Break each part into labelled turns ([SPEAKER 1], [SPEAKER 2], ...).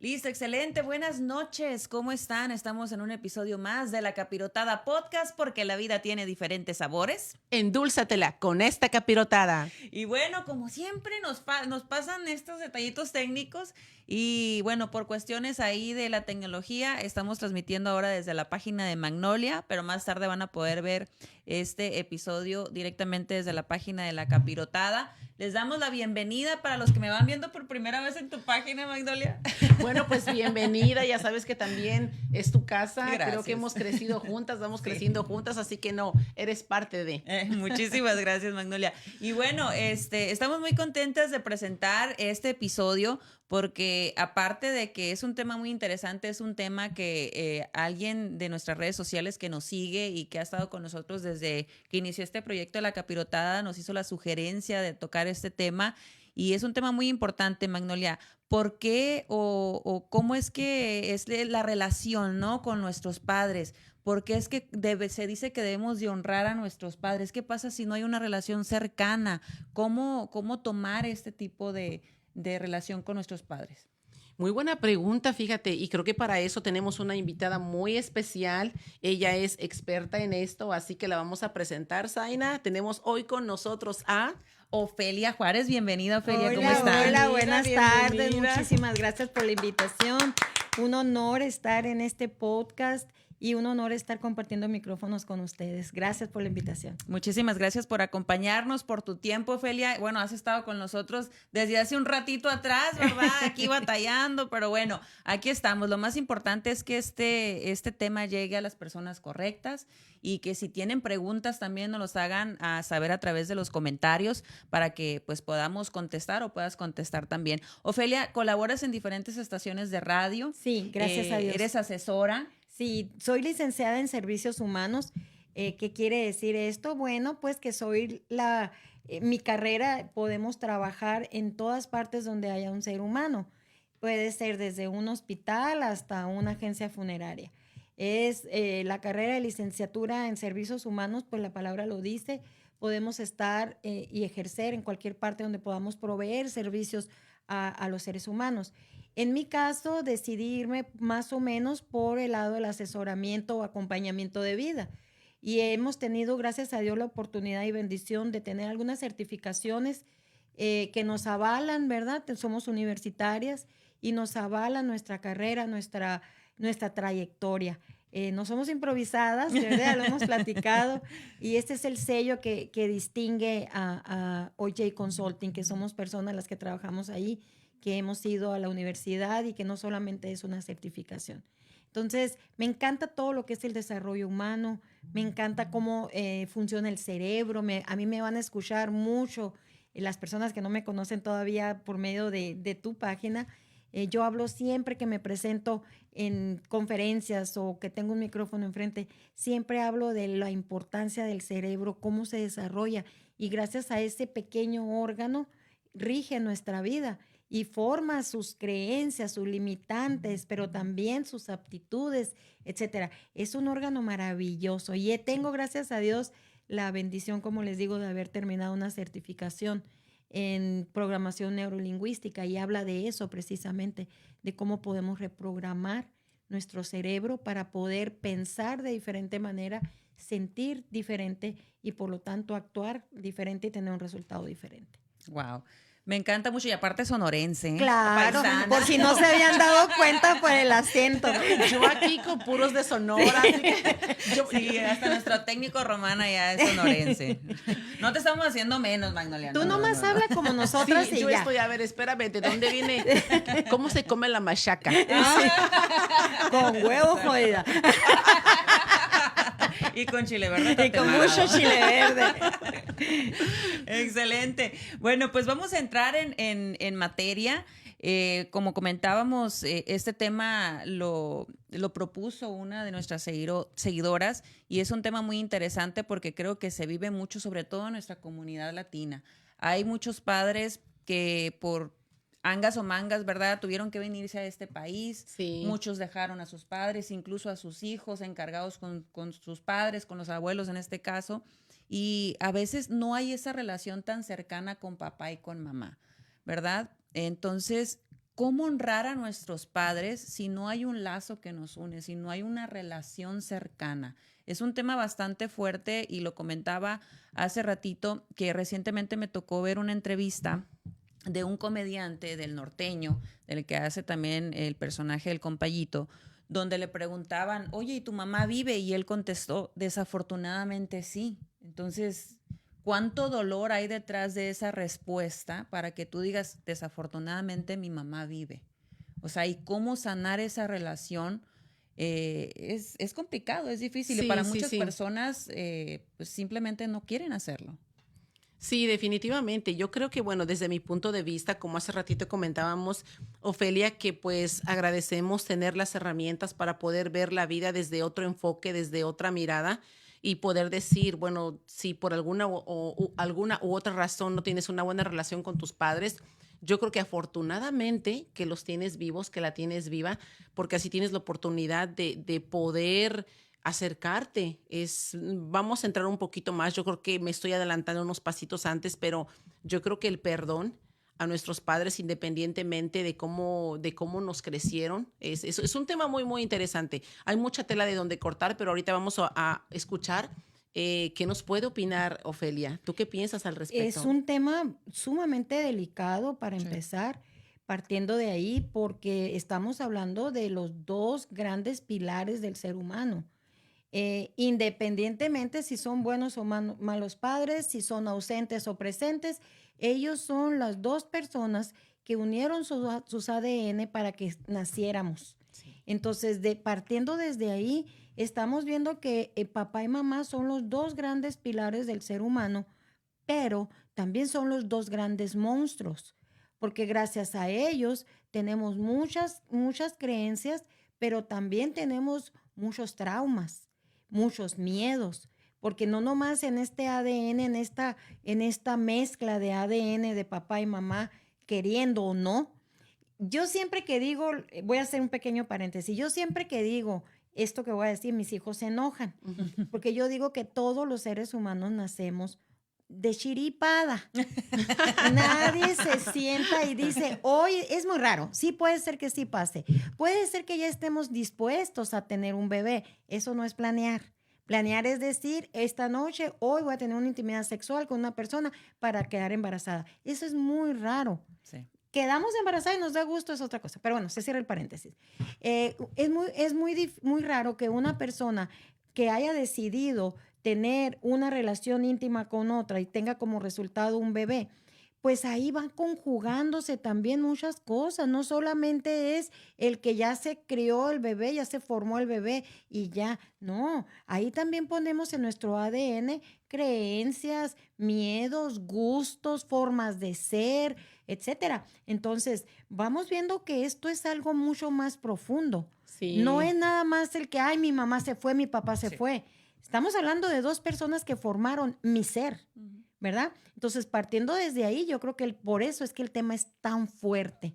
[SPEAKER 1] Listo, excelente. Buenas noches. ¿Cómo están? Estamos en un episodio más de La Capirotada Podcast porque la vida tiene diferentes sabores.
[SPEAKER 2] Endúlzatela con esta capirotada.
[SPEAKER 1] Y bueno, como siempre nos pasan estos detallitos técnicos y bueno, por cuestiones ahí de la tecnología, estamos transmitiendo ahora desde la página de Magnolia, pero más tarde van a poder ver este episodio directamente desde la página de La Capirotada. Les damos la bienvenida para los que me van viendo por primera vez en tu página, Magnolia.
[SPEAKER 2] Bueno, pues bienvenida, ya sabes que también es tu casa.
[SPEAKER 1] Gracias.
[SPEAKER 2] Creo que hemos crecido juntas, vamos creciendo juntas, así que no, eres parte de.
[SPEAKER 1] Muchísimas gracias, Magnolia. Y bueno, estamos muy contentas de presentar este episodio porque aparte de que es un tema muy interesante, es un tema que alguien de nuestras redes sociales que nos sigue y que ha estado con nosotros desde que inició este proyecto de La Capirotada nos hizo la sugerencia de tocar este tema y es un tema muy importante, Magnolia. ¿Por qué o cómo es que es la relación, ¿no?, con nuestros padres? Porque es que se dice que debemos de honrar a nuestros padres. ¿Qué pasa si no hay una relación cercana? ¿Cómo tomar este tipo de relación con nuestros padres?
[SPEAKER 2] Muy buena pregunta, fíjate, y creo que para eso tenemos una invitada muy especial. Ella es experta en esto, así que la vamos a presentar, Zaina. Tenemos hoy con nosotros a
[SPEAKER 1] Ofelia Juárez. Bienvenida, Ofelia.
[SPEAKER 3] Hola,
[SPEAKER 1] ¿Cómo estás?
[SPEAKER 3] hola, buenas tardes.
[SPEAKER 2] Bienvenida.
[SPEAKER 3] Muchísimas gracias por la invitación. Un honor estar en este podcast y un honor estar compartiendo micrófonos con ustedes. Gracias por la invitación.
[SPEAKER 1] Muchísimas gracias por acompañarnos, por tu tiempo, Ofelia. Bueno, has estado con nosotros desde hace un ratito atrás, ¿verdad? Aquí batallando, pero bueno, aquí estamos. Lo más importante es que este tema llegue a las personas correctas y que si tienen preguntas también nos los hagan a saber a través de los comentarios para que pues podamos contestar o puedas contestar también. Ofelia, colaboras en diferentes estaciones de radio.
[SPEAKER 3] Sí, gracias a Dios.
[SPEAKER 1] Eres asesora.
[SPEAKER 3] Sí, soy licenciada en Servicios Humanos. ¿Qué quiere decir esto? Bueno, pues que soy mi carrera, podemos trabajar en todas partes donde haya un ser humano. Puede ser desde un hospital hasta una agencia funeraria. Es la carrera de licenciatura en Servicios Humanos, pues la palabra lo dice, podemos estar y ejercer en cualquier parte donde podamos proveer servicios a los seres humanos. En mi caso, decidí irme más o menos por el lado del asesoramiento o acompañamiento de vida. Y hemos tenido, gracias a Dios, la oportunidad y bendición de tener algunas certificaciones que nos avalan, ¿verdad? Somos universitarias y nos avalan nuestra carrera, nuestra trayectoria. No somos improvisadas, ¿verdad? Lo hemos platicado. Y este es el sello que distingue a OJ Consulting, que somos personas las que trabajamos ahí, que hemos ido a la universidad y que no solamente es una certificación. Entonces, me encanta todo lo que es el desarrollo humano, me encanta cómo funciona el cerebro, a mí me van a escuchar mucho las personas que no me conocen todavía por medio de tu página. Yo hablo siempre que me presento en conferencias o que tengo un micrófono enfrente, siempre hablo de la importancia del cerebro, cómo se desarrolla y gracias a ese pequeño órgano rige nuestra vida y forma sus creencias, sus limitantes, pero también sus aptitudes, etcétera. Es un órgano maravilloso y tengo, gracias a Dios, la bendición, como les digo, de haber terminado una certificación en programación neurolingüística y habla de eso precisamente, de cómo podemos reprogramar nuestro cerebro para poder pensar de diferente manera, sentir diferente y por lo tanto actuar diferente y tener un resultado diferente.
[SPEAKER 1] Wow. Me encanta mucho y aparte sonorense.
[SPEAKER 3] Claro,
[SPEAKER 1] paisana.
[SPEAKER 3] por si no se habían dado cuenta por el acento.
[SPEAKER 2] Yo aquí con puros de Sonora. Así que
[SPEAKER 1] Sí, hasta nuestro técnico Romana ya es sonorense. No te estamos haciendo menos, Magnolia.
[SPEAKER 3] Tú nomás habla como nosotras
[SPEAKER 2] sí,
[SPEAKER 3] y
[SPEAKER 2] yo
[SPEAKER 3] ya.
[SPEAKER 2] estoy, a ver, espérame, ¿de dónde viene? ¿Cómo se come la machaca?
[SPEAKER 3] Con huevo, jodida.
[SPEAKER 1] Y con chile verde.
[SPEAKER 3] Y con mucho chile verde.
[SPEAKER 1] Excelente. Bueno, pues vamos a entrar en materia. Como comentábamos, este tema lo propuso una de nuestras seguidoras y es un tema muy interesante porque creo que se vive mucho, sobre todo en nuestra comunidad latina. Hay muchos padres que por angas o mangas, ¿verdad? Tuvieron que venirse a este país.
[SPEAKER 2] Sí.
[SPEAKER 1] Muchos dejaron a sus padres, incluso a sus hijos encargados con sus padres, con los abuelos en este caso. Y a veces no hay esa relación tan cercana con papá y con mamá, ¿verdad? Entonces, ¿cómo honrar a nuestros padres si no hay un lazo que nos une, si no hay una relación cercana? Es un tema bastante fuerte y lo comentaba hace ratito que recientemente me tocó ver una entrevista de un comediante del norteño, del que hace también el personaje del Compayito, donde le preguntaban, oye, ¿y tu mamá vive? Y él contestó, desafortunadamente sí. Entonces, ¿cuánto dolor hay detrás de esa respuesta para que tú digas, desafortunadamente mi mamá vive? O sea, ¿y cómo sanar esa relación? Es complicado, es difícil y
[SPEAKER 2] Sí,
[SPEAKER 1] para
[SPEAKER 2] sí,
[SPEAKER 1] muchas
[SPEAKER 2] sí.
[SPEAKER 1] personas pues simplemente no quieren hacerlo.
[SPEAKER 2] Sí, definitivamente. Yo creo que, bueno, desde mi punto de vista, como hace ratito comentábamos, Ofelia, que pues agradecemos tener las herramientas para poder ver la vida desde otro enfoque, desde otra mirada y poder decir, bueno, si por alguna alguna u otra razón no tienes una buena relación con tus padres, yo creo que afortunadamente que los tienes vivos, que la tienes viva, porque así tienes la oportunidad de poder acercarte. Vamos a entrar un poquito más. Yo creo que me estoy adelantando unos pasitos antes, pero yo creo que el perdón a nuestros padres, independientemente de cómo nos crecieron, es un tema muy, muy interesante. Hay mucha tela de donde cortar, pero ahorita vamos a escuchar qué nos puede opinar Ofelia. ¿Tú qué piensas al
[SPEAKER 3] Es
[SPEAKER 2] respecto?
[SPEAKER 3] un tema sumamente delicado para
[SPEAKER 1] Sí.
[SPEAKER 3] empezar, partiendo de ahí, porque estamos hablando de los dos grandes pilares del ser humano. Independientemente si son buenos o malos padres, si son ausentes o presentes, ellos son las dos personas que unieron sus ADN para que naciéramos.
[SPEAKER 2] Sí.
[SPEAKER 3] Entonces, partiendo desde ahí, estamos viendo que papá y mamá son los dos grandes pilares del ser humano, pero también son los dos grandes monstruos, porque gracias a ellos tenemos muchas creencias, pero también tenemos muchos traumas, muchos miedos, porque no nomás en este ADN, en esta mezcla de ADN de papá y mamá, queriendo o no, yo siempre que digo, voy a hacer un pequeño paréntesis, yo siempre que digo esto que voy a decir, mis hijos se enojan, porque yo digo que todos los seres humanos nacemos de chiripada. Nadie se sienta y dice, hoy es muy raro. Sí, puede ser que sí pase. Puede ser que ya estemos dispuestos a tener un bebé. Eso no es planear. Planear es decir, esta noche, hoy voy a tener una intimidad sexual con una persona para quedar embarazada. Eso es muy raro.
[SPEAKER 1] Sí.
[SPEAKER 3] Quedamos embarazadas y nos da gusto, es otra cosa. Pero bueno, se cierra el paréntesis. Es muy raro que una persona que haya decidido tener una relación íntima con otra y tenga como resultado un bebé, pues ahí van conjugándose también muchas cosas. No solamente es el que ya se crió el bebé, ya se formó el bebé y ya. No, ahí también ponemos en nuestro ADN creencias, miedos, gustos, formas de ser, etcétera. Entonces, vamos viendo que esto es algo mucho más profundo. No
[SPEAKER 2] Sí.
[SPEAKER 3] es nada más el que, ay, mi mamá se fue, mi papá se
[SPEAKER 1] Sí.
[SPEAKER 3] fue. Estamos hablando de dos personas que formaron mi ser,
[SPEAKER 1] Ujú.
[SPEAKER 3] ¿verdad? Entonces, partiendo desde ahí, yo creo que por eso es que el tema es tan fuerte,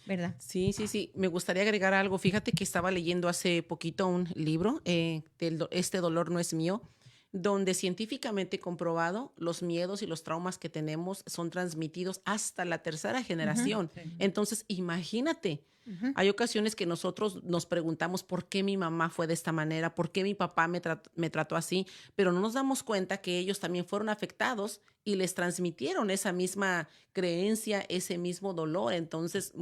[SPEAKER 3] ¿verdad?
[SPEAKER 2] Sí, sí, sí. Me gustaría agregar algo. Fíjate que estaba leyendo hace poquito un libro, Este dolor no es mío, donde científicamente comprobado los miedos y los traumas que tenemos son transmitidos hasta la tercera generación.
[SPEAKER 1] Sí.
[SPEAKER 2] Entonces, imagínate,
[SPEAKER 3] Ujú.
[SPEAKER 2] hay ocasiones que nosotros nos preguntamos por qué mi mamá fue de esta manera, por qué mi papá me trató así, pero no nos damos cuenta que ellos también fueron afectados y les transmitieron esa misma creencia, ese mismo dolor. Entonces,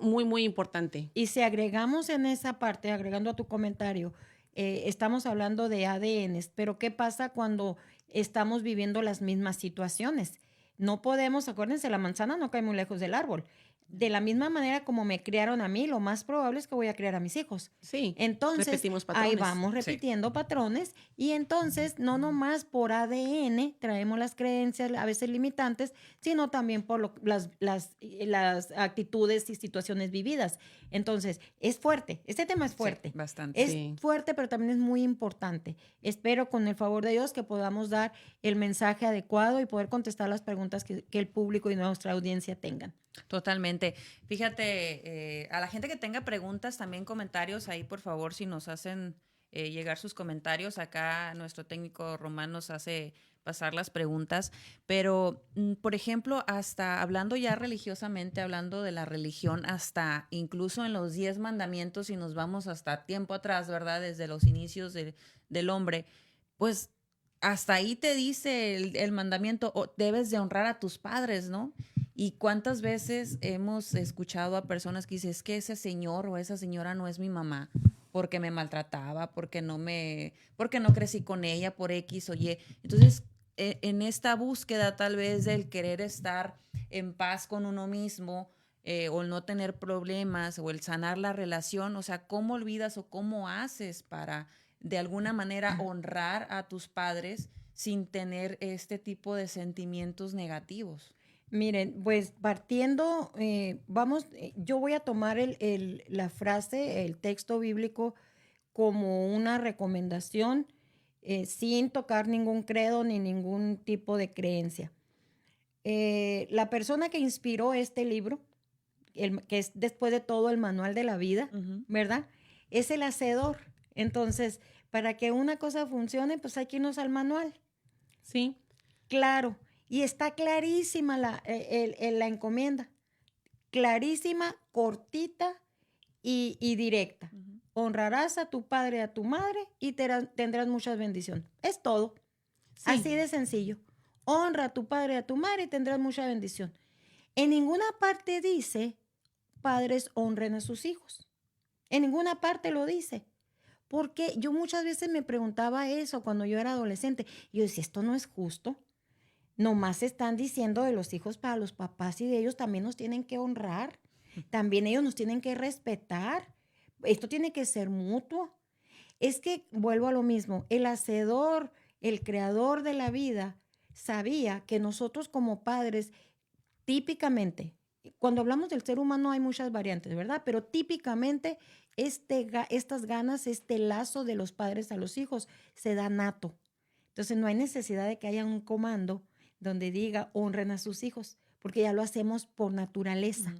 [SPEAKER 2] muy, muy importante.
[SPEAKER 3] Y si agregamos en esa parte, agregando a tu comentario, estamos hablando de ADNs, pero ¿qué pasa cuando estamos viviendo las mismas situaciones? No podemos, acuérdense, la manzana no cae muy lejos del árbol. De la misma manera como me criaron a mí, lo más probable es que voy a criar a mis hijos.
[SPEAKER 2] Sí,
[SPEAKER 3] Entonces,
[SPEAKER 2] repetimos
[SPEAKER 3] ahí
[SPEAKER 2] patrones.
[SPEAKER 3] vamos
[SPEAKER 1] Sí.
[SPEAKER 3] repitiendo patrones y entonces no nomás por ADN traemos las creencias a veces limitantes, sino también por las actitudes y situaciones vividas. Entonces, es fuerte, este tema es fuerte.
[SPEAKER 1] Sí, bastante.
[SPEAKER 3] Es
[SPEAKER 2] Sí.
[SPEAKER 3] fuerte, pero también es muy importante. Espero con el favor de Dios que podamos dar el mensaje adecuado y poder contestar las preguntas que el público y nuestra audiencia tengan.
[SPEAKER 1] Totalmente. Fíjate, a la gente que tenga preguntas, también comentarios ahí, por favor, si nos hacen llegar sus comentarios. Acá nuestro técnico Román nos hace pasar las preguntas, pero por ejemplo, hasta hablando ya religiosamente, hablando de la religión, hasta incluso en los 10 mandamientos, y nos vamos hasta tiempo atrás, ¿verdad? Desde los inicios del hombre, pues hasta ahí te dice el mandamiento, debes de honrar a tus padres, ¿no? Y cuántas veces hemos escuchado a personas que dicen, es que ese señor o esa señora no es mi mamá, porque me maltrataba, porque no crecí con ella por X o Y. Entonces, en esta búsqueda tal vez del querer estar en paz con uno mismo, o el no tener problemas, o el sanar la relación, o sea, ¿cómo olvidas o cómo haces para de alguna manera honrar a tus padres sin tener este tipo de sentimientos negativos?
[SPEAKER 3] Miren, pues partiendo, yo voy a tomar la frase, el texto bíblico como una recomendación, sin tocar ningún credo ni ningún tipo de creencia. La persona que inspiró este libro, que es después de todo el manual de la vida, ¿verdad? Es el hacedor. Entonces, para que una cosa funcione, pues hay que irnos al manual.
[SPEAKER 2] Sí.
[SPEAKER 3] Claro. Y está clarísima la encomienda. Clarísima, cortita y directa. Honrarás a tu padre y a tu madre y tendrás muchas bendiciones. Es todo. Sí. Así de sencillo. Honra a tu padre y a tu madre y tendrás mucha bendición. En ninguna parte dice, padres honren a sus hijos. En ninguna parte lo dice. Porque yo muchas veces me preguntaba eso cuando yo era adolescente. Y yo decía, esto no es justo. Nomás están diciendo de los hijos para los papás, y de ellos también nos tienen que honrar. También ellos nos tienen que respetar. Esto tiene que ser mutuo. Es que, vuelvo a lo mismo, el hacedor, el creador de la vida, sabía que nosotros como padres, típicamente, cuando hablamos del ser humano hay muchas variantes, ¿verdad? Pero típicamente estas ganas, este lazo de los padres a los hijos se da nato. Entonces no hay necesidad de que haya un comando donde diga honren a sus hijos, porque ya lo hacemos por naturaleza.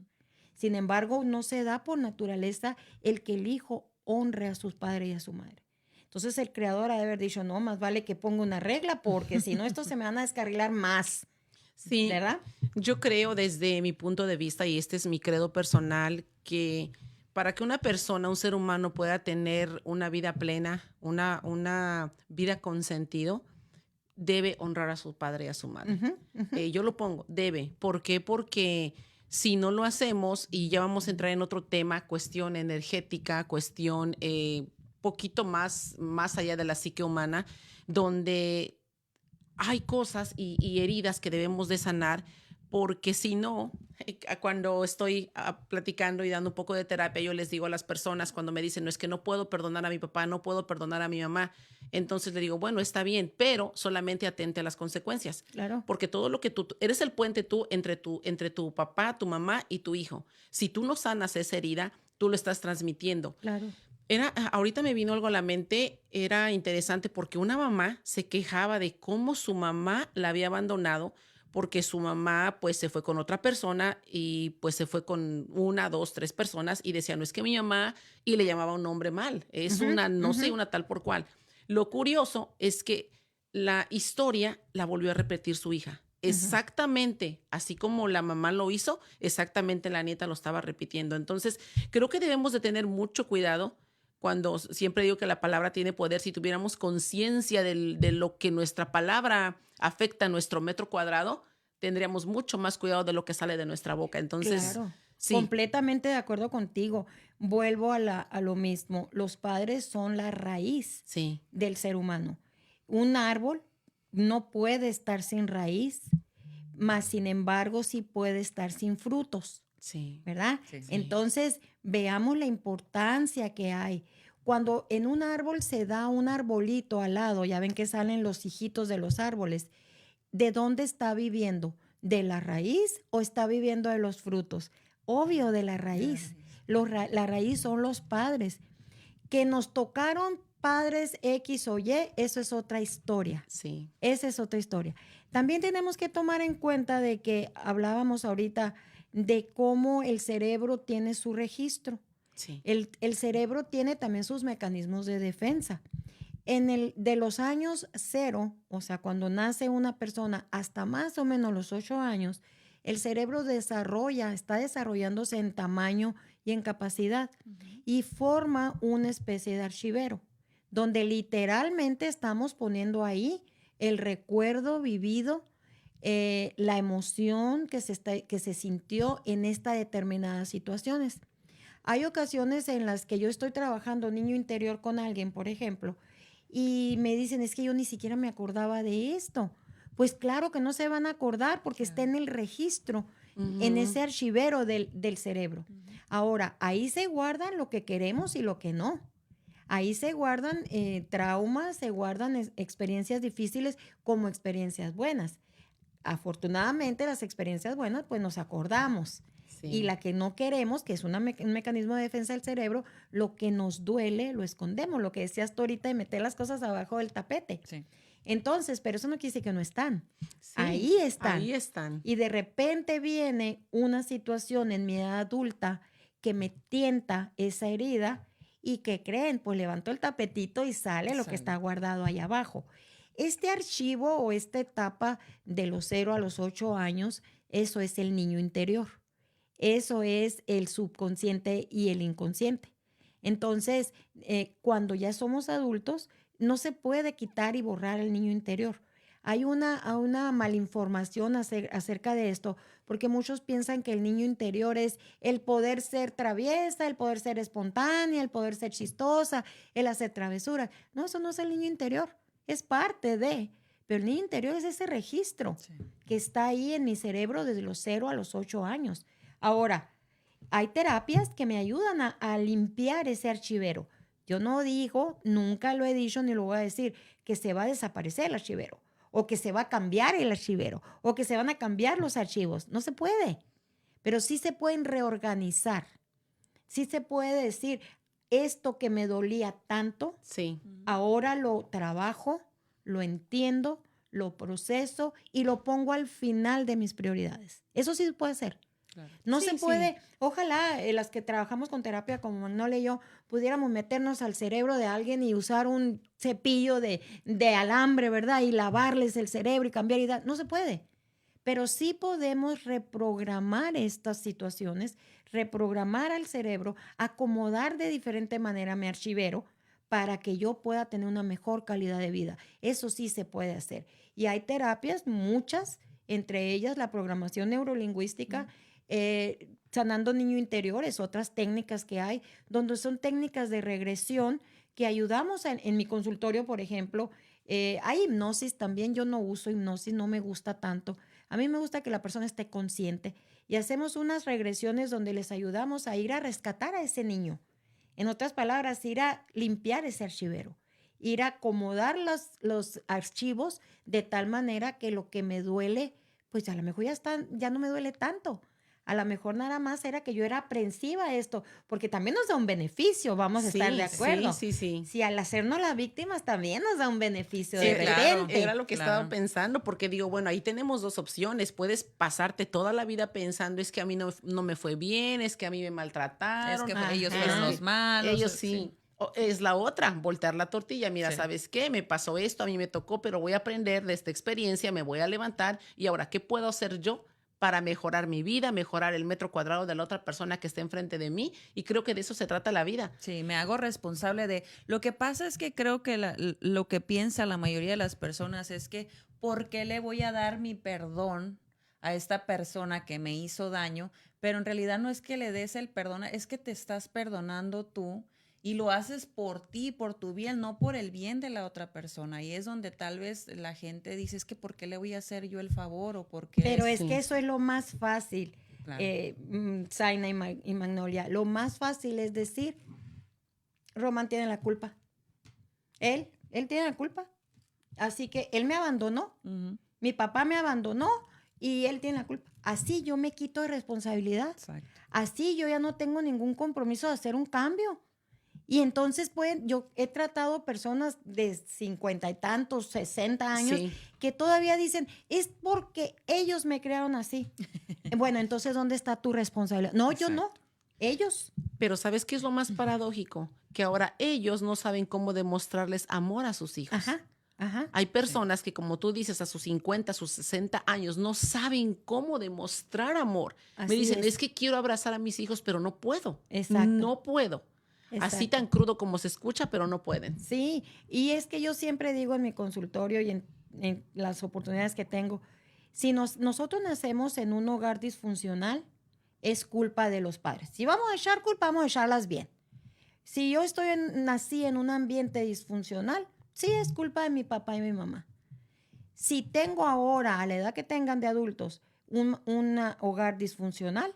[SPEAKER 3] Sin embargo, no se da por naturaleza el que el hijo honre a sus padres y a su madre. Entonces el creador ha de haber dicho, no, más vale que ponga una regla, porque si no, estos se me van a descarrilar más.
[SPEAKER 2] Sí,
[SPEAKER 3] ¿verdad?
[SPEAKER 2] Yo creo desde mi punto de vista, y este es mi credo personal, que para que una persona, un ser humano pueda tener una vida plena, una vida con sentido, debe honrar a su padre y a su madre. Yo lo pongo, debe. ¿Por qué? Porque si no lo hacemos, y ya vamos a entrar en otro tema, cuestión energética, cuestión poquito más allá de la psique humana, donde hay cosas y heridas que debemos de sanar, porque si no, cuando estoy platicando y dando un poco de terapia, yo les digo a las personas cuando me dicen, no, es que no puedo perdonar a mi papá, no puedo perdonar a mi mamá, entonces le digo, bueno, está bien, pero solamente atente a las consecuencias.
[SPEAKER 3] Claro.
[SPEAKER 2] Porque todo lo que tú eres el puente tú entre tu papá, tu mamá y tu hijo. Si tú no sanas esa herida, tú lo estás transmitiendo.
[SPEAKER 3] Claro.
[SPEAKER 2] Ahorita me vino algo a la mente, era interesante porque una mamá se quejaba de cómo su mamá la había abandonado porque su mamá pues se fue con otra persona y pues se fue con 1, 2, 3 personas y decía, no es que mi mamá, y le llamaba un nombre mal, es una, no sé, una tal por cual. Lo curioso es que la historia la volvió a repetir su hija. Exactamente, así como la mamá lo hizo, exactamente la nieta lo estaba repitiendo. Entonces, creo que debemos de tener mucho cuidado. Cuando siempre digo que la palabra tiene poder, si tuviéramos conciencia de lo que nuestra palabra afecta a nuestro metro cuadrado, tendríamos mucho más cuidado de lo que sale de nuestra boca. Entonces,
[SPEAKER 3] claro,
[SPEAKER 2] sí.
[SPEAKER 3] Completamente de acuerdo contigo. Vuelvo a lo mismo. Los padres son la raíz del ser humano. Un árbol no puede estar sin raíz, mas sin embargo sí puede estar sin frutos.
[SPEAKER 2] Sí.
[SPEAKER 3] ¿Verdad?
[SPEAKER 1] Sí.
[SPEAKER 3] Entonces, veamos la importancia que hay. Cuando en un árbol se da un arbolito al lado, ya ven que salen los hijitos de los árboles, ¿de dónde está viviendo? ¿De la raíz o está viviendo de los frutos? Obvio, de la raíz. La raíz son los padres. Que nos tocaron padres X o Y, eso es otra historia.
[SPEAKER 2] Sí.
[SPEAKER 3] Esa es otra historia. También tenemos que tomar en cuenta de que hablábamos ahorita de cómo el cerebro tiene su registro.
[SPEAKER 2] Sí.
[SPEAKER 3] El cerebro tiene también sus mecanismos de defensa. De los años 0, o sea, cuando nace una persona hasta más o menos los 8 años, el cerebro está desarrollándose en tamaño y en capacidad y forma una especie de archivero, donde literalmente estamos poniendo ahí el recuerdo vivido, la emoción que se sintió en esta determinadas situaciones. Hay ocasiones en las que yo estoy trabajando niño interior con alguien, por ejemplo, y me dicen, es que yo ni siquiera me acordaba de esto. Pues claro que no se van a acordar porque está en el registro, en ese archivero del cerebro. Ahora, ahí se guardan lo que queremos y lo que no. Ahí se guardan traumas, se guardan experiencias difíciles como experiencias buenas. Afortunadamente, las experiencias buenas, pues nos acordamos.
[SPEAKER 2] Sí.
[SPEAKER 3] Y la que no queremos, que es un mecanismo de defensa del cerebro, lo que nos duele lo escondemos, lo que decías tú ahorita de meter las cosas abajo del tapete.
[SPEAKER 1] Sí.
[SPEAKER 3] Entonces, pero eso no quiere decir que no están.
[SPEAKER 2] Sí,
[SPEAKER 3] Ahí están.
[SPEAKER 2] Ahí están.
[SPEAKER 3] Y de repente viene una situación en mi edad adulta que me tienta esa herida y que creen, pues levanto el tapetito y sale lo que está guardado ahí abajo. Este archivo o esta etapa de los 0 a los 8 años, eso es el niño interior. Eso es el subconsciente y el inconsciente. Entonces, cuando ya somos adultos, no se puede quitar y borrar el niño interior. Hay una malinformación acerca de esto, porque muchos piensan que el niño interior es el poder ser traviesa, el poder ser espontánea, el poder ser chistosa, el hacer travesuras. No, eso no es el niño interior, es parte de. Pero el niño interior es ese registro que está ahí en mi cerebro desde los 0 a los 8 años. Ahora, hay terapias que me ayudan a limpiar ese archivero. Yo no digo, nunca lo he dicho ni lo voy a decir, que se va a desaparecer el archivero, o que se va a cambiar el archivero, o que se van a cambiar los archivos. No se puede, pero sí se pueden reorganizar. Sí se puede decir, esto que me dolía tanto, ahora lo trabajo, lo entiendo, lo proceso y lo pongo al final de mis prioridades. Eso sí se puede hacer. Claro. No se puede, ojalá las que trabajamos con terapia como Magnolia y yo pudiéramos meternos al cerebro de alguien y usar un cepillo de alambre, ¿verdad? Y lavarles el cerebro y cambiar ideas. No se puede, pero sí podemos reprogramar estas situaciones, reprogramar al cerebro, acomodar de diferente manera mi archivero para que yo pueda tener una mejor calidad de vida. Eso sí se puede hacer. Y hay terapias, muchas, entre ellas la programación neurolingüística, sanando niño interiores, otras técnicas que hay, donde son técnicas de regresión que ayudamos en mi consultorio, por ejemplo. Hay hipnosis también, yo no uso hipnosis, no me gusta tanto. A mí me gusta que la persona esté consciente y hacemos unas regresiones donde les ayudamos a ir a rescatar a ese niño. En otras palabras, ir a limpiar ese archivero, ir a acomodar los archivos de tal manera que lo que me duele, pues a lo mejor ya no me duele tanto. A lo mejor nada más era que yo era aprensiva a esto, porque también nos da un beneficio, vamos a estar de acuerdo.
[SPEAKER 2] Sí.
[SPEAKER 3] Si al hacernos las víctimas también nos da un beneficio
[SPEAKER 2] de
[SPEAKER 3] repente.
[SPEAKER 2] Claro, era lo que estaba pensando, porque digo, bueno, ahí tenemos dos opciones. Puedes pasarte toda la vida pensando, es que a mí no me fue bien, es que a mí me maltrataron.
[SPEAKER 1] Es que ellos fueron los malos.
[SPEAKER 2] Ellos sí. Es la otra, voltear la tortilla. Mira, ¿sabes qué? Me pasó esto, a mí me tocó, pero voy a aprender de esta experiencia, me voy a levantar y ahora, ¿qué puedo hacer yo para mejorar mi vida, mejorar el metro cuadrado de la otra persona que está enfrente de mí? Y creo que de eso se trata la vida.
[SPEAKER 1] Sí, me hago responsable de... Lo que pasa es que creo que lo que piensa la mayoría de las personas es que ¿por qué le voy a dar mi perdón a esta persona que me hizo daño? Pero en realidad no es que le des el perdón, es que te estás perdonando tú y lo haces por ti, por tu bien, no por el bien de la otra persona. Y es donde tal vez la gente dice, es que ¿por qué le voy a hacer yo el favor? O por qué
[SPEAKER 3] Pero es que eso es lo más fácil,
[SPEAKER 1] Claro.
[SPEAKER 3] Zaina y Magnolia. Lo más fácil es decir, Román tiene la culpa. Él tiene la culpa. Así que él me abandonó, mi papá me abandonó y él tiene la culpa. Así yo me quito de responsabilidad.
[SPEAKER 1] Exacto.
[SPEAKER 3] Así yo ya no tengo ningún compromiso de hacer un cambio. Y entonces, yo he tratado personas de 50 y tantos, 60 años, que todavía dicen, es porque ellos me crearon así. Bueno, entonces, ¿dónde está tu responsabilidad? No, Exacto. Yo no. ellos.
[SPEAKER 2] Pero ¿sabes qué es lo más paradójico? Que ahora ellos no saben cómo demostrarles amor a sus hijos.
[SPEAKER 3] Ajá, ajá.
[SPEAKER 2] Hay personas que, como tú dices, a sus 50, a sus 60 años, no saben cómo demostrar amor. Me
[SPEAKER 3] Así
[SPEAKER 2] dicen,
[SPEAKER 3] es.
[SPEAKER 2] es que quiero abrazar a mis hijos, pero no puedo.
[SPEAKER 3] Exacto.
[SPEAKER 2] No puedo. Así
[SPEAKER 3] Exacto.
[SPEAKER 2] tan crudo como se escucha, pero no pueden.
[SPEAKER 3] Sí, y es que yo siempre digo en mi consultorio y en las oportunidades que tengo, si nosotros nacemos en un hogar disfuncional, es culpa de los padres. Si vamos a echar culpa, vamos a echarlas bien. Si yo nací en un ambiente disfuncional, sí es culpa de mi papá y mi mamá. Si tengo ahora, a la edad que tengan de adultos, un hogar disfuncional,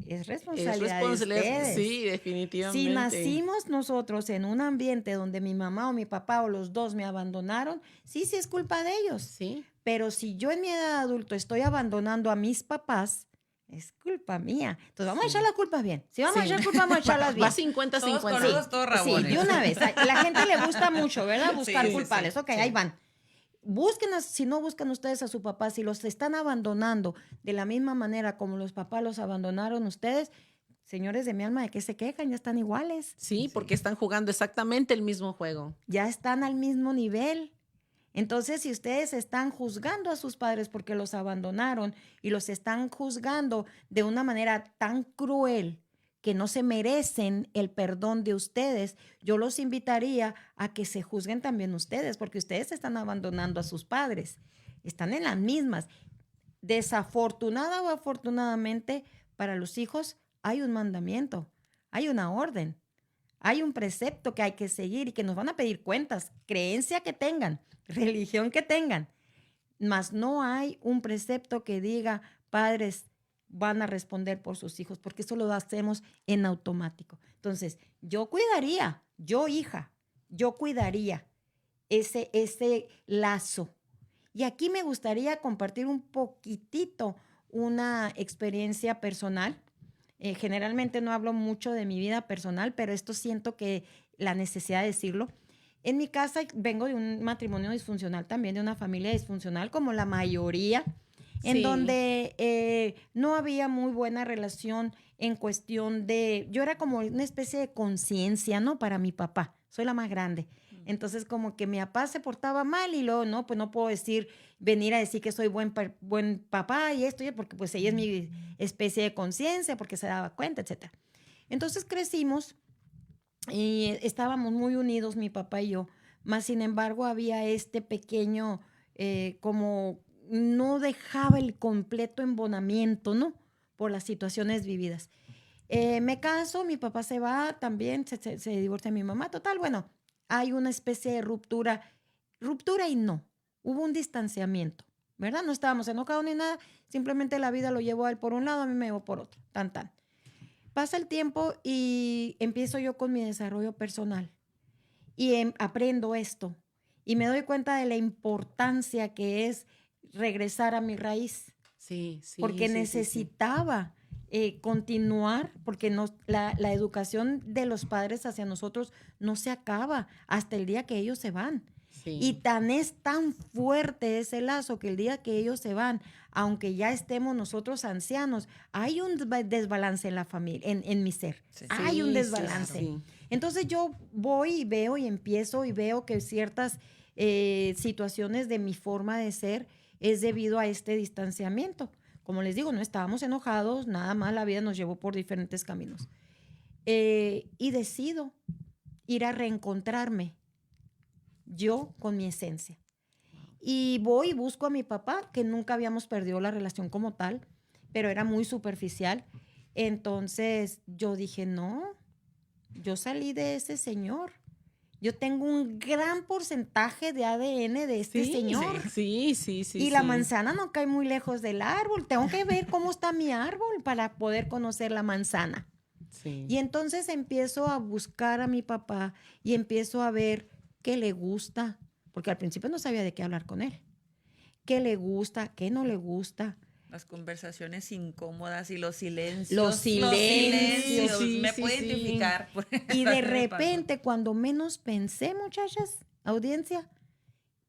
[SPEAKER 3] es responsabilidad de ustedes.
[SPEAKER 2] Sí, definitivamente.
[SPEAKER 3] Si nacimos nosotros en un ambiente donde mi mamá o mi papá o los dos me abandonaron, sí es culpa de ellos.
[SPEAKER 2] Sí.
[SPEAKER 3] Pero si yo en mi edad de adulto estoy abandonando a mis papás, es culpa mía. Entonces vamos a echar las culpas bien. Si vamos a echar culpas, vamos a echarlas bien.
[SPEAKER 2] Va 50-50.
[SPEAKER 1] Todos coludos, todos rabones.
[SPEAKER 3] Sí, de una vez. A la gente le gusta mucho, ¿verdad? Buscar
[SPEAKER 1] Sí,
[SPEAKER 3] culpables.
[SPEAKER 1] sí,
[SPEAKER 3] Ok,
[SPEAKER 1] sí.
[SPEAKER 3] ahí van. Busquen, si no buscan ustedes a su papá, si los están abandonando de la misma manera como los papás los abandonaron ustedes, señores de mi alma, ¿de qué se quejan? Ya están iguales.
[SPEAKER 2] Sí, porque están jugando exactamente el mismo juego.
[SPEAKER 3] Ya están al mismo nivel. Entonces, si ustedes están juzgando a sus padres porque los abandonaron y los están juzgando de una manera tan cruel que no se merecen el perdón de ustedes, yo los invitaría a que se juzguen también ustedes, porque ustedes están abandonando a sus padres. Están en las mismas. Desafortunada o afortunadamente, para los hijos hay un mandamiento, hay una orden, hay un precepto que hay que seguir y que nos van a pedir cuentas, creencia que tengan, religión que tengan, mas no hay un precepto que diga, padres van a responder por sus hijos, porque eso lo hacemos en automático. Entonces, yo cuidaría, yo hija, yo cuidaría ese lazo. Y aquí me gustaría compartir un poquitito una experiencia personal. Generalmente no hablo mucho de mi vida personal, pero esto siento que la necesidad de decirlo. En mi casa vengo de un matrimonio disfuncional también, de una familia disfuncional, como la mayoría, en
[SPEAKER 2] Sí.
[SPEAKER 3] donde no había muy buena relación en cuestión de... Yo era como una especie de conciencia, ¿no? Para mi papá. Soy la más grande. Entonces, como que mi papá se portaba mal y luego, no, pues no puedo venir a decir que soy buen papá y esto, porque pues ella es mi especie de conciencia, porque se daba cuenta, etc. Entonces crecimos y estábamos muy unidos, mi papá y yo, mas sin embargo había este pequeño, como no dejaba el completo embonamiento, ¿no? Por las situaciones vividas. Me caso, mi papá se va también, se divorcia mi mamá, total, bueno, hay una especie de ruptura y no, hubo un distanciamiento, ¿verdad? No estábamos enojados ni nada, simplemente la vida lo llevó a él por un lado, a mí me llevó por otro, tan. Pasa el tiempo y empiezo yo con mi desarrollo personal y aprendo esto y me doy cuenta de la importancia que es regresar a mi raíz.
[SPEAKER 2] Sí, sí.
[SPEAKER 3] Porque necesitaba continuar, porque la educación de los padres hacia nosotros no se acaba hasta el día que ellos se van.
[SPEAKER 2] Sí.
[SPEAKER 3] Y es tan fuerte ese lazo que el día que ellos se van, aunque ya estemos nosotros ancianos, hay un desbalance en la familia, en mi ser.
[SPEAKER 1] Sí.
[SPEAKER 3] Hay un desbalance.
[SPEAKER 2] Sí.
[SPEAKER 3] Entonces yo voy y veo y empiezo y veo que ciertas situaciones de mi forma de ser es debido a este distanciamiento. Como les digo, no estábamos enojados, nada más la vida nos llevó por diferentes caminos. Y decido ir a reencontrarme yo con mi esencia. Y voy y busco a mi papá, que nunca habíamos perdido la relación como tal, pero era muy superficial. Entonces yo dije, no, yo salí de ese señor. Yo tengo un gran porcentaje de ADN de este señor.
[SPEAKER 2] Sí.
[SPEAKER 3] Y la manzana no cae muy lejos del árbol. Tengo que ver cómo está mi árbol para poder conocer la manzana.
[SPEAKER 2] Sí.
[SPEAKER 3] Y entonces empiezo a buscar a mi papá y empiezo a ver qué le gusta, porque al principio no sabía de qué hablar con él. ¿Qué le gusta? ¿Qué no le gusta?
[SPEAKER 1] Las conversaciones incómodas y los silencios.
[SPEAKER 3] Los silencios.
[SPEAKER 2] Sí,
[SPEAKER 1] Me
[SPEAKER 2] sí,
[SPEAKER 1] puedo
[SPEAKER 2] sí.
[SPEAKER 1] identificar.
[SPEAKER 3] Y de repente, cuando menos pensé, muchachas, audiencia,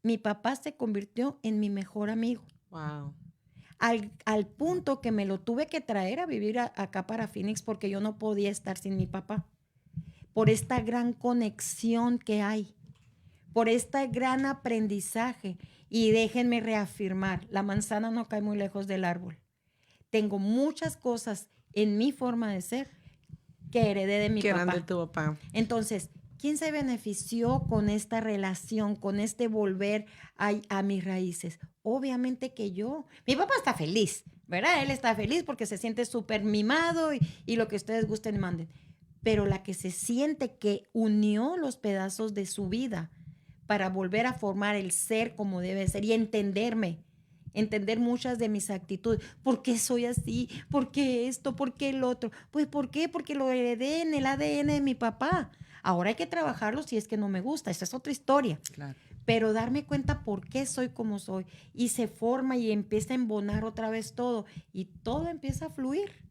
[SPEAKER 3] mi papá se convirtió en mi mejor amigo.
[SPEAKER 2] Wow.
[SPEAKER 3] al punto que me lo tuve que traer a vivir acá para Phoenix porque yo no podía estar sin mi papá. Por esta gran conexión que hay, por este gran aprendizaje. Y déjenme reafirmar, la manzana no cae muy lejos del árbol. Tengo muchas cosas en mi forma de ser que heredé de mi papá.
[SPEAKER 2] Que eran de tu papá.
[SPEAKER 3] Entonces, ¿quién se benefició con esta relación, con este volver a mis raíces? Obviamente que yo. Mi papá está feliz, ¿verdad? Él está feliz porque se siente súper mimado y lo que ustedes gusten y manden. Pero la que se siente que unió los pedazos de su vida para volver a formar el ser como debe ser y entenderme, entender muchas de mis actitudes. ¿Por qué soy así? ¿Por qué esto? ¿Por qué el otro? Pues, ¿por qué? Porque lo heredé en el ADN de mi papá. Ahora hay que trabajarlo si es que no me gusta. Esa es otra historia.
[SPEAKER 1] Claro.
[SPEAKER 3] Pero darme cuenta por qué soy como soy. Y se forma y empieza a embonar otra vez todo. Y todo empieza a fluir.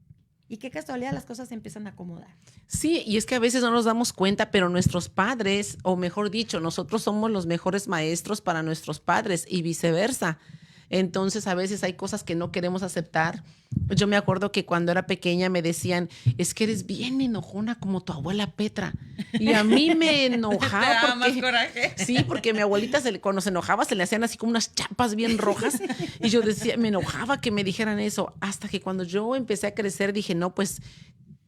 [SPEAKER 3] Y qué casualidad, las cosas se empiezan a acomodar.
[SPEAKER 2] Sí, y es que a veces no nos damos cuenta, pero nuestros padres, o mejor dicho, nosotros somos los mejores maestros para nuestros padres y viceversa. Entonces, a veces hay cosas que no queremos aceptar. Yo me acuerdo que cuando era pequeña me decían, es que eres bien enojona como tu abuela Petra. Y a mí me enojaba.
[SPEAKER 1] Te daba
[SPEAKER 2] porque,
[SPEAKER 1] más coraje.
[SPEAKER 2] Sí, porque mi abuelita cuando se enojaba se le hacían así como unas chapas bien rojas. Y yo decía, me enojaba que me dijeran eso. Hasta que cuando yo empecé a crecer dije, no, pues,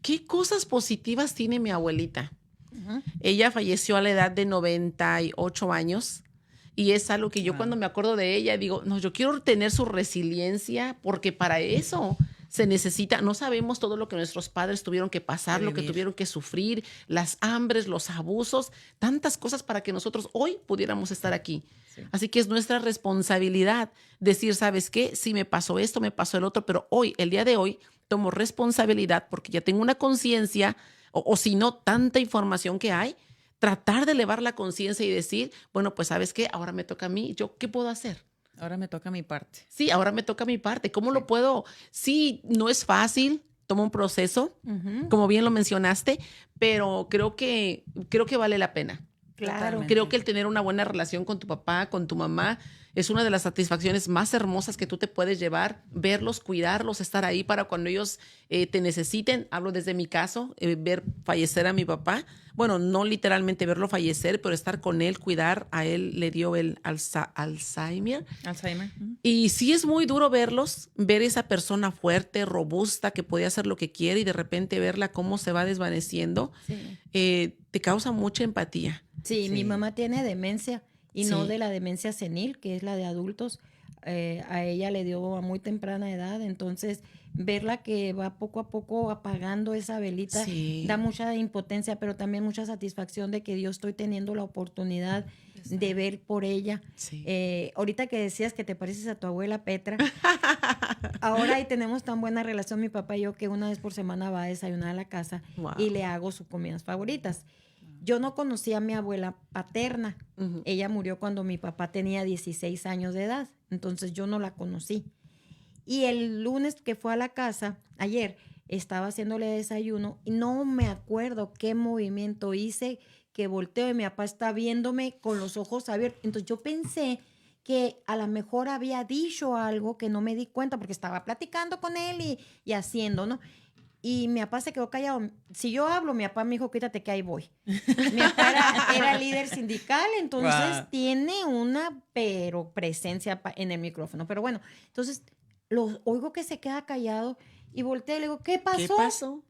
[SPEAKER 2] ¿qué cosas positivas tiene mi abuelita? Ella falleció a la edad de 98 años. Y es algo que yo cuando me acuerdo de ella digo, no, yo quiero tener su resiliencia porque para eso se necesita, no sabemos todo lo que nuestros padres tuvieron que pasar, lo que tuvieron que sufrir, las hambres, los abusos, tantas cosas para que nosotros hoy pudiéramos estar aquí. Sí. Así que es nuestra responsabilidad decir, ¿sabes qué? Sí me pasó esto, me pasó el otro, pero hoy, el día de hoy, tomo responsabilidad porque ya tengo una conciencia o si no, tanta información que hay, tratar de elevar la conciencia y decir, bueno, pues ¿sabes qué? Ahora me toca a mí, ¿yo qué puedo hacer?
[SPEAKER 1] Ahora me toca mi parte.
[SPEAKER 2] Sí, ahora me toca mi parte. ¿Cómo lo puedo? Sí, no es fácil, toma un proceso, como bien lo mencionaste, pero creo que vale la pena.
[SPEAKER 3] Claro.
[SPEAKER 1] Totalmente.
[SPEAKER 2] Creo que el tener una buena relación con tu papá, con tu mamá, es una de las satisfacciones más hermosas que tú te puedes llevar, verlos, cuidarlos, estar ahí para cuando ellos te necesiten. Hablo desde mi caso, ver fallecer a mi papá. Bueno, no literalmente verlo fallecer, pero estar con él, cuidar. A él le dio el Alzheimer.
[SPEAKER 1] Alzheimer.
[SPEAKER 2] Y sí es muy duro verlos, ver esa persona fuerte, robusta, que podía hacer lo que quiere y de repente verla cómo se va desvaneciendo. Sí. Te causa mucha empatía.
[SPEAKER 3] Sí, mi mamá tiene demencia y no de la demencia senil, que es la de adultos. A ella le dio a muy temprana edad, entonces verla que va poco a poco apagando esa velita da mucha impotencia, pero también mucha satisfacción de que yo estoy teniendo la oportunidad de ver por ella. Sí. Ahorita que decías que te pareces a tu abuela Petra, ahora ahí tenemos tan buena relación mi papá y yo que una vez por semana va a desayunar a la casa y le hago sus comidas favoritas. Yo no conocía a mi abuela paterna. Ella murió cuando mi papá tenía 16 años de edad. Entonces yo no la conocí. Y el lunes que fue a la casa, ayer, estaba haciéndole desayuno y no me acuerdo qué movimiento hice, que volteo y mi papá está viéndome con los ojos abiertos. Entonces yo pensé que a lo mejor había dicho algo que no me di cuenta porque estaba platicando con él y haciendo, ¿no? Y mi papá se quedó callado. Si yo hablo, mi papá me dijo, quítate que ahí voy. Mi papá era líder sindical, entonces tiene una presencia en el micrófono. Pero bueno, entonces lo oigo que se queda callado y volteo y le digo, ¿qué pasó?
[SPEAKER 2] ¿Qué pasó?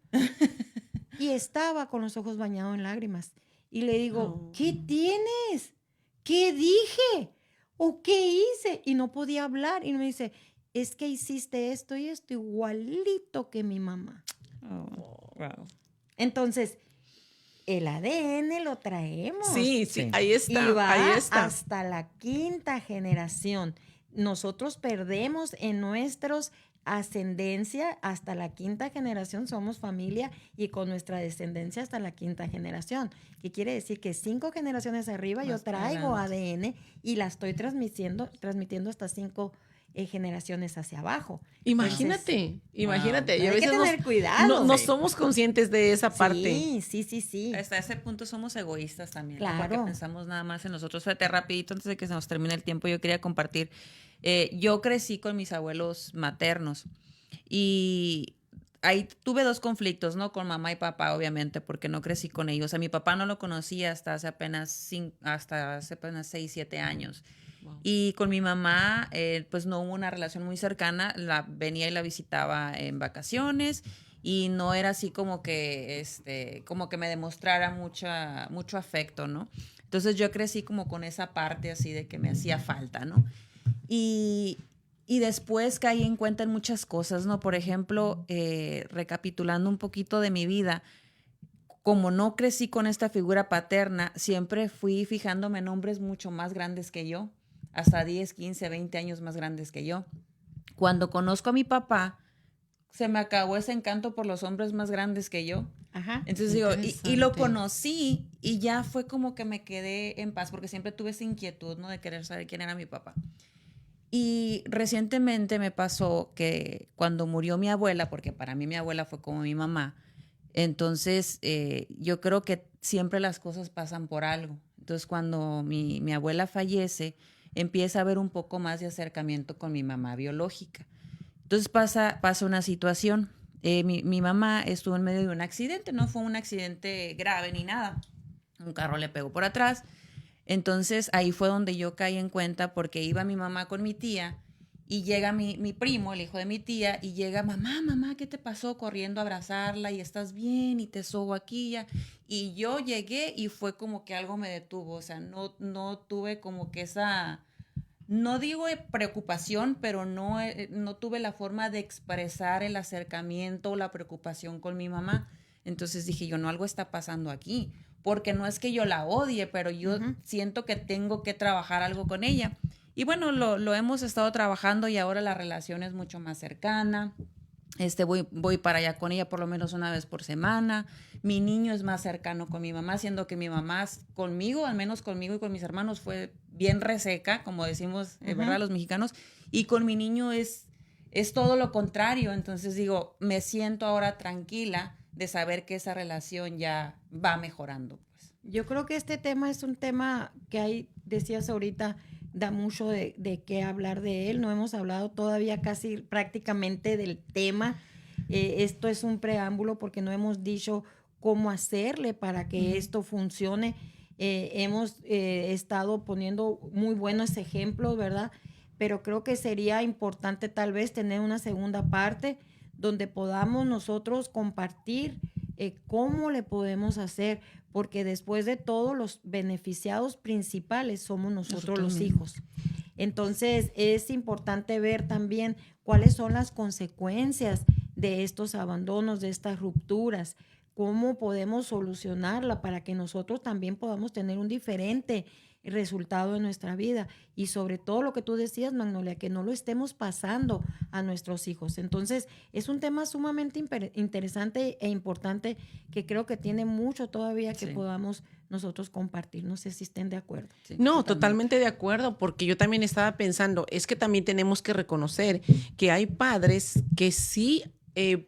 [SPEAKER 3] Y estaba con los ojos bañados en lágrimas. Y le digo, ¿qué tienes? ¿Qué dije? ¿O qué hice? Y no podía hablar. Y me dice, es que hiciste esto y esto igualito que mi mamá.
[SPEAKER 1] Wow.
[SPEAKER 3] Entonces, el ADN lo traemos.
[SPEAKER 2] Sí, ahí está.
[SPEAKER 3] Y va
[SPEAKER 2] ahí está.
[SPEAKER 3] hasta la 5ª generación. Nosotros perdemos en nuestros ascendencia hasta la 5ª generación, somos familia y con nuestra descendencia hasta la 5ª generación. ¿Qué quiere decir? Que 5 generaciones arriba yo traigo ADN y la estoy transmitiendo hasta 5 generaciones hacia abajo.
[SPEAKER 2] Imagínate. Y a
[SPEAKER 3] hay
[SPEAKER 2] veces
[SPEAKER 3] que tener cuidado.
[SPEAKER 2] no somos conscientes de esa parte.
[SPEAKER 3] Sí.
[SPEAKER 1] Hasta ese punto somos egoístas también, ¿no?
[SPEAKER 3] Claro.
[SPEAKER 1] Porque pensamos nada más en nosotros. Fíjate, rapidito, antes de que se nos termine el tiempo, yo quería compartir. Yo crecí con mis abuelos maternos y ahí tuve dos conflictos, ¿no? Con mamá y papá, obviamente, porque no crecí con ellos. A mi papá no lo conocía hasta hace apenas 6, 7 años.
[SPEAKER 2] Wow.
[SPEAKER 1] Y con mi mamá, pues no hubo una relación muy cercana. Venía y la visitaba en vacaciones y no era así como que me demostrara mucho afecto, ¿no? Entonces yo crecí como con esa parte así de que me hacía falta, ¿no? Y después caí en cuenta en muchas cosas, ¿no? Por ejemplo, recapitulando un poquito de mi vida, como no crecí con esta figura paterna, siempre fui fijándome en hombres mucho más grandes que yo, hasta 10, 15, 20 años más grandes que yo. Cuando conozco a mi papá, se me acabó ese encanto por los hombres más grandes que yo.
[SPEAKER 3] Ajá.
[SPEAKER 1] Entonces digo, y lo conocí y ya fue como que me quedé en paz, porque siempre tuve esa inquietud, ¿no? De querer saber quién era mi papá. Y recientemente me pasó que cuando murió mi abuela, porque para mí mi abuela fue como mi mamá, entonces yo creo que siempre las cosas pasan por algo. Entonces cuando mi abuela fallece, empieza a haber un poco más de acercamiento con mi mamá biológica. Entonces pasa una situación. Mi mamá estuvo en medio de un accidente, no fue un accidente grave ni nada. Un carro le pegó por atrás. Entonces ahí fue donde yo caí en cuenta porque iba mi mamá con mi tía y llega mi primo, el hijo de mi tía, y llega, mamá, ¿qué te pasó? Corriendo a abrazarla y estás bien y te sobo aquí ya. Y yo llegué y fue como que algo me detuvo, o sea, no tuve como que esa, no digo preocupación, pero no tuve la forma de expresar el acercamiento o la preocupación con mi mamá. Entonces dije yo, no, algo está pasando aquí, porque no es que yo la odie, pero yo siento que tengo que trabajar algo con ella. Y bueno, lo hemos estado trabajando y ahora la relación es mucho más cercana. Voy para allá con ella por lo menos una vez por semana. Mi niño es más cercano con mi mamá, siendo que mi mamá conmigo, al menos conmigo y con mis hermanos, fue bien reseca, como decimos, ¿verdad? Los mexicanos. Y con mi niño es todo lo contrario. Entonces digo, me siento ahora tranquila de saber que esa relación ya va mejorando. Pues.
[SPEAKER 3] Yo creo que este tema es un tema que hay, decías ahorita, da mucho de qué hablar de él. No hemos hablado todavía casi prácticamente del tema. Esto es un preámbulo porque no hemos dicho cómo hacerle para que esto funcione. Hemos estado poniendo muy buenos ejemplos, ¿verdad? Pero creo que sería importante tal vez tener una segunda parte donde podamos nosotros compartir cómo le podemos hacer, porque después de todo los beneficiados principales somos nosotros los hijos. Entonces es importante ver también cuáles son las consecuencias de estos abandonos, de estas rupturas, cómo podemos solucionarla para que nosotros también podamos tener un diferente resultado en nuestra vida y sobre todo lo que tú decías, Magnolia, que no lo estemos pasando a nuestros hijos. Entonces es un tema sumamente interesante e importante que creo que tiene mucho todavía que podamos nosotros compartir. No sé si estén de acuerdo.
[SPEAKER 2] Sí, no, totalmente de acuerdo, porque yo también estaba pensando, es que también tenemos que reconocer que hay padres que sí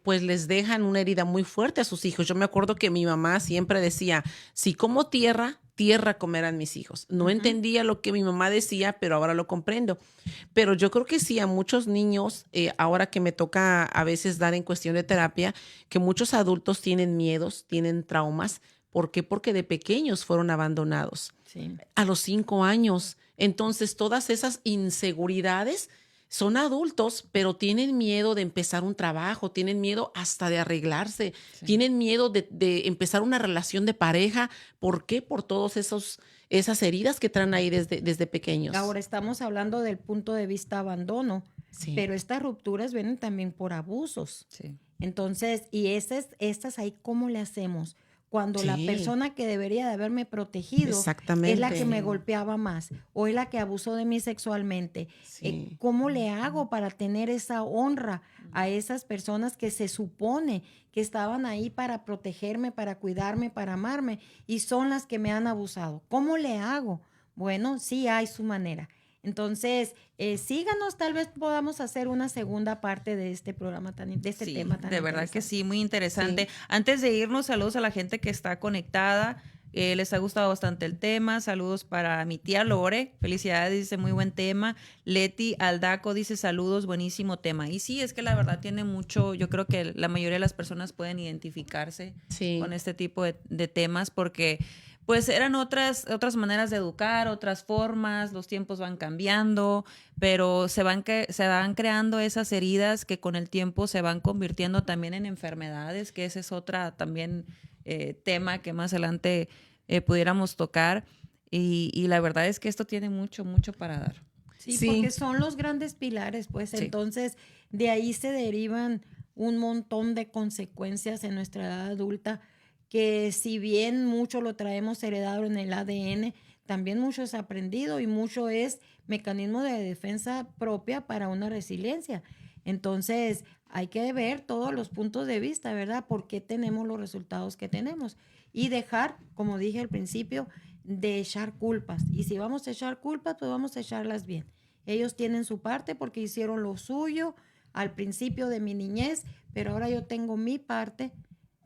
[SPEAKER 2] pues les dejan una herida muy fuerte a sus hijos. Yo me acuerdo que mi mamá siempre decía, si como tierra comerán mis hijos. No entendía lo que mi mamá decía, pero ahora lo comprendo. Pero yo creo que sí, a muchos niños, ahora que me toca a veces dar en cuestión de terapia, que muchos adultos tienen miedos, tienen traumas. ¿Por qué? Porque de pequeños fueron abandonados.
[SPEAKER 3] Sí.
[SPEAKER 2] A los 5 años. Entonces, todas esas inseguridades son adultos, pero tienen miedo de empezar un trabajo, tienen miedo hasta de arreglarse, tienen miedo de empezar una relación de pareja. ¿Por qué? Por todas esas heridas que traen ahí desde pequeños.
[SPEAKER 3] Ahora estamos hablando del punto de vista abandono, pero estas rupturas vienen también por abusos.
[SPEAKER 1] Sí.
[SPEAKER 3] Entonces, y estas ahí, ¿cómo le hacemos? Cuando la persona que debería de haberme protegido es la que me golpeaba más o es la que abusó de mí sexualmente. ¿Cómo le hago para tener esa honra a esas personas que se supone que estaban ahí para protegerme, para cuidarme, para amarme y son las que me han abusado? ¿Cómo le hago? Bueno, sí hay su manera. Entonces, síganos, tal vez podamos hacer una segunda parte de este programa, de este
[SPEAKER 1] Sí,
[SPEAKER 3] tema tan
[SPEAKER 1] de verdad que
[SPEAKER 3] interesante.
[SPEAKER 1] sí, muy interesante.
[SPEAKER 2] Sí.
[SPEAKER 1] Antes de irnos, saludos a la gente que está conectada. Les ha gustado bastante el tema. Saludos para mi tía Lore. Felicidades, dice, muy buen tema. Leti Aldaco dice saludos, buenísimo tema. Y sí, es que la verdad tiene mucho, yo creo que la mayoría de las personas pueden identificarse
[SPEAKER 2] Sí.
[SPEAKER 1] con este tipo de temas porque pues eran otras maneras de educar, otras formas, los tiempos van cambiando, pero se van creando esas heridas que con el tiempo se van convirtiendo también en enfermedades, que ese es otra también tema que más adelante pudiéramos tocar. Y la verdad es que esto tiene mucho, mucho para dar.
[SPEAKER 3] Sí,
[SPEAKER 2] Sí.
[SPEAKER 3] porque son los grandes pilares, pues
[SPEAKER 1] Sí.
[SPEAKER 3] entonces de ahí se derivan un montón de consecuencias en nuestra edad adulta, que si bien mucho lo traemos heredado en el ADN, también mucho es aprendido y mucho es mecanismo de defensa propia para una resiliencia. Entonces hay que ver todos los puntos de vista, ¿verdad? ¿Por qué tenemos los resultados que tenemos? Y dejar, como dije al principio, de echar culpas. Y si vamos a echar culpas, pues vamos a echarlas bien. Ellos tienen su parte porque hicieron lo suyo al principio de mi niñez, pero ahora yo tengo mi parte.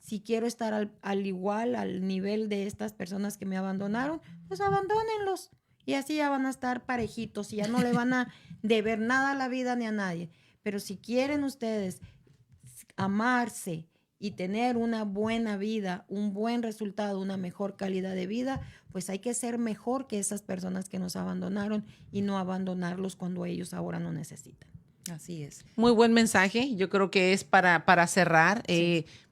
[SPEAKER 3] Si quiero estar al igual, al nivel de estas personas que me abandonaron, pues abandónenlos. Y así ya van a estar parejitos y ya no le van a deber nada a la vida ni a nadie. Pero si quieren ustedes amarse y tener una buena vida, un buen resultado, una mejor calidad de vida, pues hay que ser mejor que esas personas que nos abandonaron y no abandonarlos cuando ellos ahora no necesitan.
[SPEAKER 1] Así es.
[SPEAKER 2] Muy buen mensaje. Yo creo que es para cerrar.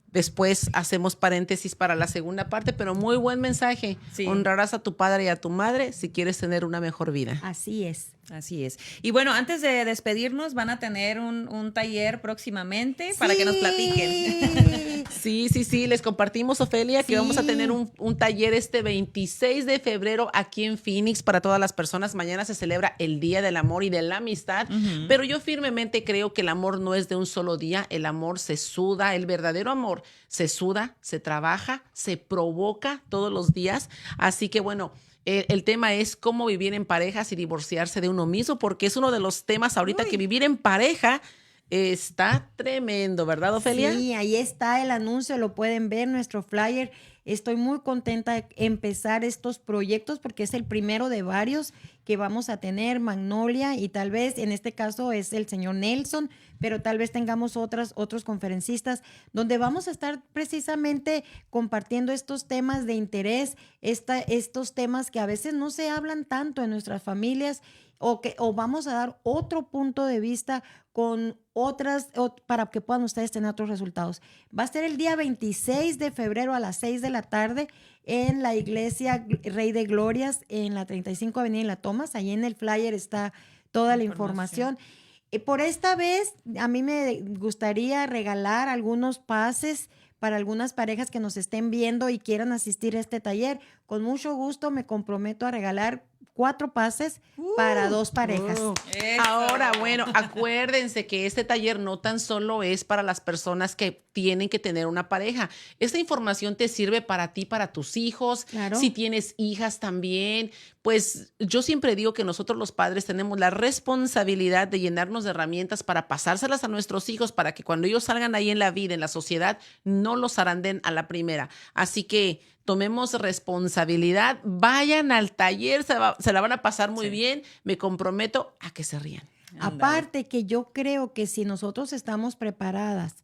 [SPEAKER 2] Después hacemos paréntesis para la segunda parte, pero muy buen mensaje.
[SPEAKER 1] Sí.
[SPEAKER 2] Honrarás a tu padre y a tu madre si quieres tener una mejor vida.
[SPEAKER 3] Así es.
[SPEAKER 1] Así es. Y bueno, antes de despedirnos, van a tener un taller próximamente para que nos platiquen.
[SPEAKER 2] Sí. Les compartimos, Ofelia, que
[SPEAKER 3] Sí.
[SPEAKER 2] vamos a tener un taller este 26 de febrero aquí en Phoenix para todas las personas. Mañana se celebra el Día del Amor y de la Amistad, pero yo firmemente creo que el amor no es de un solo día. El amor se suda, el verdadero amor se suda, se trabaja, se provoca todos los días. Así que bueno, el tema es cómo vivir en pareja sin divorciarse de uno mismo, porque es uno de los temas ahorita que vivir en pareja está tremendo, ¿verdad, Ofelia?
[SPEAKER 3] Sí, ahí está el anuncio, lo pueden ver, nuestro flyer. Estoy muy contenta de empezar estos proyectos porque es el primero de varios que vamos a tener, Magnolia, y tal vez en este caso es el señor Nelson, pero tal vez tengamos otros conferencistas donde vamos a estar precisamente compartiendo estos temas de interés, estos temas que a veces no se hablan tanto en nuestras familias o vamos a dar otro punto de vista con para que puedan ustedes tener otros resultados. Va a ser el día 26 de febrero a las 6 de la tarde en la iglesia Rey de Glorias en la 35 Avenida y La Thomas. Ahí en el flyer está toda la información. Por esta vez, a mí me gustaría regalar algunos pases para algunas parejas que nos estén viendo y quieran asistir a este taller. Con mucho gusto me comprometo a regalar 4 pases para 2 parejas.
[SPEAKER 2] Ahora, bueno, acuérdense que este taller no tan solo es para las personas que tienen que tener una pareja. Esta información te sirve para ti, para tus hijos.
[SPEAKER 3] Claro.
[SPEAKER 2] Si tienes hijas también, pues yo siempre digo que nosotros los padres tenemos la responsabilidad de llenarnos de herramientas para pasárselas a nuestros hijos para que cuando ellos salgan ahí en la vida, en la sociedad, no los aranden a la primera. Así que tomemos responsabilidad, vayan al taller, se la van a pasar muy bien. Me comprometo a que se rían.
[SPEAKER 3] Aparte que yo creo que si nosotros estamos preparadas,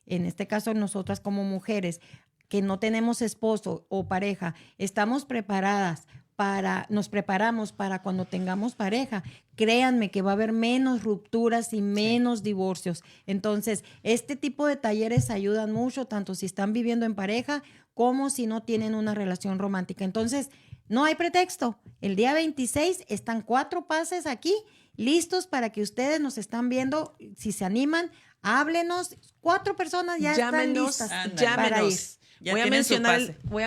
[SPEAKER 3] en este caso nosotras como mujeres, que no tenemos esposo o pareja, estamos preparadas nos preparamos para cuando tengamos pareja, créanme que va a haber menos rupturas y menos divorcios. Entonces, este tipo de talleres ayudan mucho, tanto si están viviendo en pareja como si no tienen una relación romántica. Entonces, no hay pretexto. El día 26 están 4 pases aquí, listos para que ustedes nos están viendo. Si se animan, háblenos. 4 personas ya están listas para ir.
[SPEAKER 1] Ya
[SPEAKER 2] Voy a
[SPEAKER 1] tienen su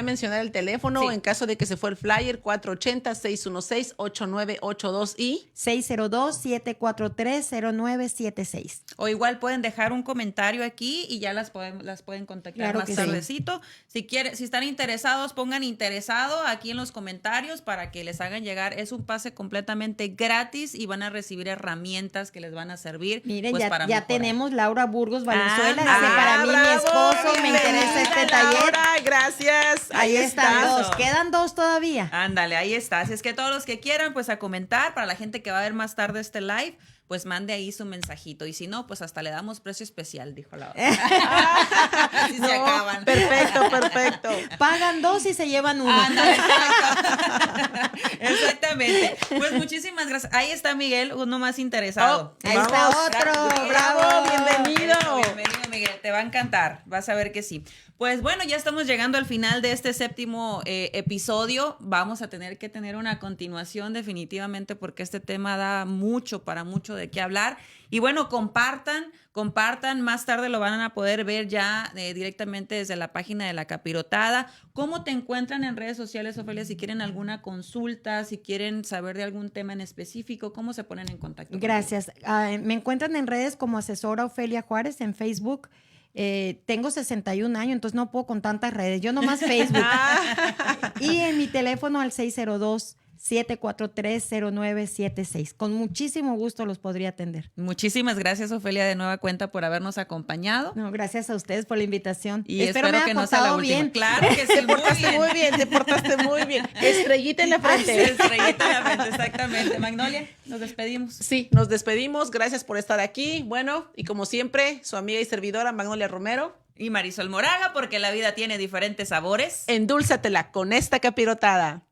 [SPEAKER 2] mencionar el teléfono
[SPEAKER 1] Sí.
[SPEAKER 2] en caso de que se fue el flyer, 480-616-8982 y
[SPEAKER 3] 602-743-0976.
[SPEAKER 1] O igual pueden dejar un comentario aquí y ya las pueden contactar
[SPEAKER 3] Claro
[SPEAKER 1] más
[SPEAKER 3] que sí.
[SPEAKER 1] tardecito. Si están interesados, pongan interesado aquí en los comentarios para que les hagan llegar. Es un pase completamente gratis y van a recibir herramientas que les van a servir.
[SPEAKER 3] Miren,
[SPEAKER 1] pues,
[SPEAKER 3] ya
[SPEAKER 1] para mejorar.
[SPEAKER 3] tenemos Laura Burgos Valenzuela.
[SPEAKER 1] Ah,
[SPEAKER 3] dice, para mí, mi
[SPEAKER 2] bravo,
[SPEAKER 3] esposo, me interesa este
[SPEAKER 2] bienvenida,
[SPEAKER 3] taller.
[SPEAKER 2] Laura, gracias.
[SPEAKER 3] Ahí están
[SPEAKER 1] está.
[SPEAKER 3] dos. Quedan dos todavía.
[SPEAKER 1] Ándale, ahí está. Así es que todos los que quieran, pues a comentar. Para la gente que va a ver más tarde este live, pues mande ahí su mensajito. Y si no, pues hasta le damos precio especial, dijo Laura. Así se acaban.
[SPEAKER 2] Perfecto.
[SPEAKER 3] Pagan dos y se llevan uno.
[SPEAKER 1] Ándale, exacto. Exactamente. Pues muchísimas gracias. Ahí está Miguel, uno más interesado.
[SPEAKER 3] Ahí está otro.
[SPEAKER 2] Bravo, bienvenido.
[SPEAKER 1] Bienvenido, Miguel. Te va a encantar. Vas a ver que sí. Pues bueno, ya estamos llegando al final de este 7º episodio. Vamos a tener que tener una continuación definitivamente porque este tema da para mucho de qué hablar. Y bueno, compartan. Más tarde lo van a poder ver ya directamente desde la página de La Capirotada. ¿Cómo te encuentran en redes sociales, Ofelia? Si quieren alguna consulta, si quieren saber de algún tema en específico, ¿cómo se ponen en contacto contigo?
[SPEAKER 3] Gracias. Me encuentran en redes como asesora Ofelia Juárez en Facebook. Tengo 61 años, entonces no puedo con tantas redes. Yo nomás Facebook. Y en mi teléfono al 602-743-0976. Con muchísimo gusto los podría atender.
[SPEAKER 1] Muchísimas gracias, Ofelia, de nueva cuenta por habernos acompañado.
[SPEAKER 3] No, gracias a ustedes por la invitación.
[SPEAKER 1] Y
[SPEAKER 3] espero
[SPEAKER 1] espero
[SPEAKER 3] me
[SPEAKER 1] que
[SPEAKER 3] haya
[SPEAKER 1] no sea la
[SPEAKER 3] portado
[SPEAKER 1] última.
[SPEAKER 3] bien.
[SPEAKER 1] Claro que sí,
[SPEAKER 2] Te portaste muy bien. Estrellita en la frente.
[SPEAKER 1] Estrellita en la frente, exactamente. Magnolia, nos despedimos.
[SPEAKER 2] Sí, nos despedimos. Gracias por estar aquí. Bueno, y como siempre, su amiga y servidora Magnolia Romero.
[SPEAKER 1] Y Marisol Moraga, porque la vida tiene diferentes sabores.
[SPEAKER 2] Endúlzatela con esta capirotada.